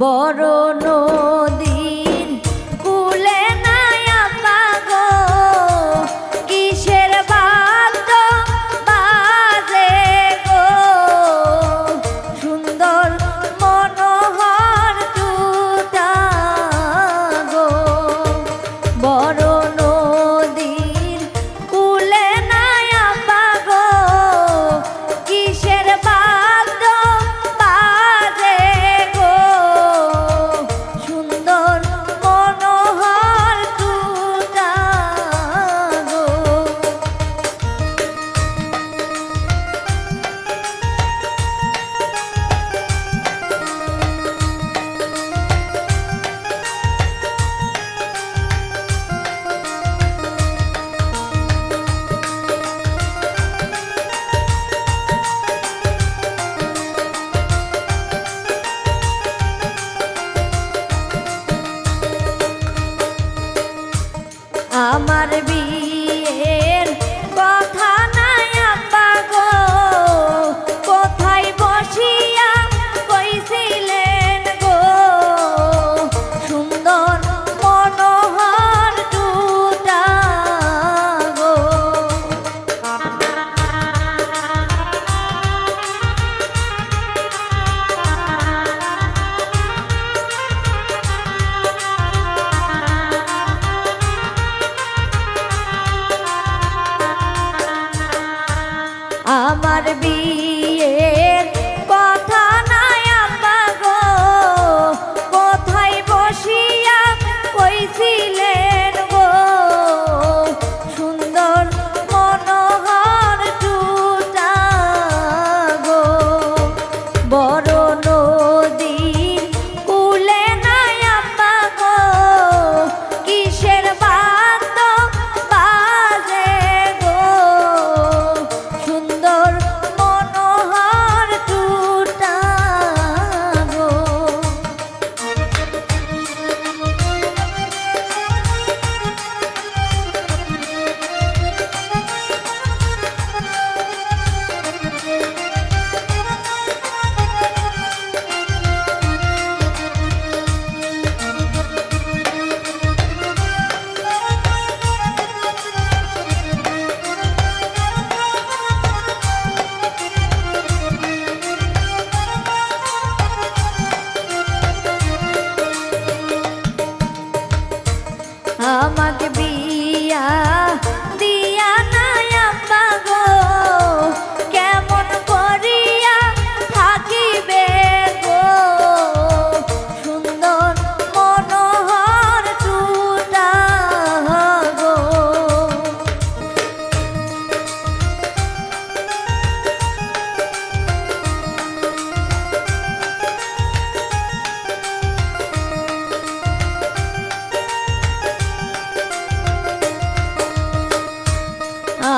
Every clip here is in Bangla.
বড় নদীর কূলে নাই আপা গো, কিসের বাদ্য বাজে গো, সুন্দর মনোহর টুটা গো। বড় নদীর কূলে নাই আপা গো, কিসের বাদ্য বাজে গো, সুন্দর মনোহর টুটা গো। আমার বিয়ের কথা নাই আপা গো, কোথায় বসিয়া কইছিলেন গো, সুন্দর মনোহর টুটা গো। আমার বিয়ের কথা নাই আপা গো, কোথায় বসিয়া কইছিলেন গো, সুন্দর মনোহর টুটা গো। বড় নদীর কূলে নাই আপা গো, কিসের বাদ্য বাজে গো, সুন্দর মনোহর টুটা গো। আমাকে বিয়া দিয়া নাই আপা গো, কেমন করিয়া থাকিবে গো, সুন্দর মনোহর টুটা গো।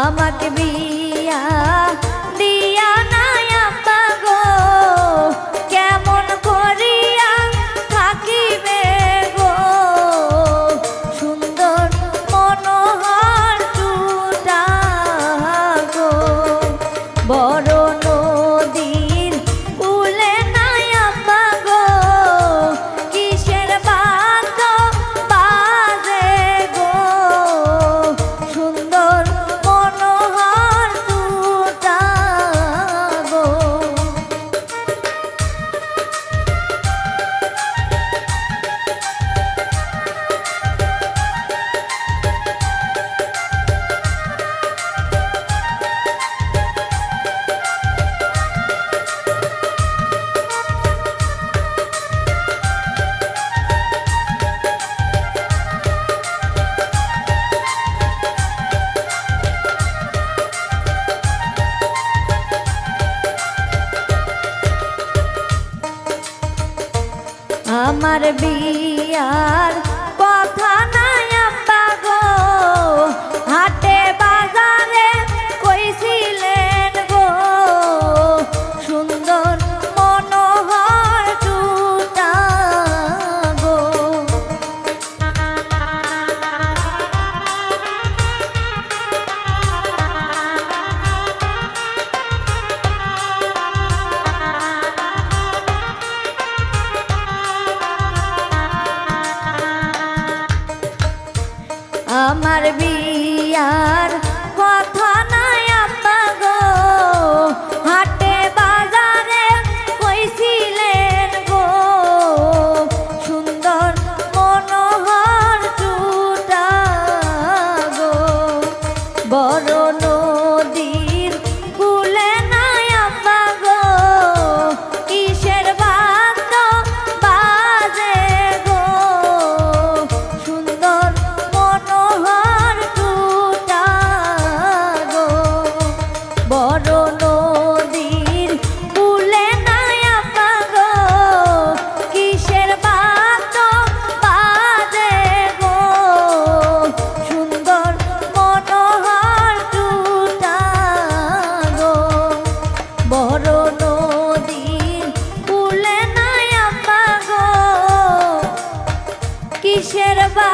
আমাকে বিয়া দিয়া নাই আপা গো, কেমন করিয়া থাকিবে গো, সুন্দর মনোহর টুটা গো। বড় নদীর কূলে নাই আপা গো, কিসের বাদ্য বাজে গো, সুন্দর মনোহর টুটা গো। আমার বিয়ার কথা নাই আপা গো, হাটে বাজারে কইছিলেন গো, সুন্দর মনোহর টুটা গো। আমার বিয়ার কথা নাই আব্বা গো, হাটে বাজারে কইছিলেন গো, সুন্দর মনোহর টুটা গো, বড় নদীর কূলে নাই আব্বা গো, কিসের বাদ্য বাজে গো, সুন্দর মনোহর টুটা গো, বড় নদীর কূলে নাই আব্বা গো, কিসের বাদ্য বাজে গো, সুন্দর মনোহর টুটা গো, বড় নদীর কূলে নাই আব্বা গো, কিসের বা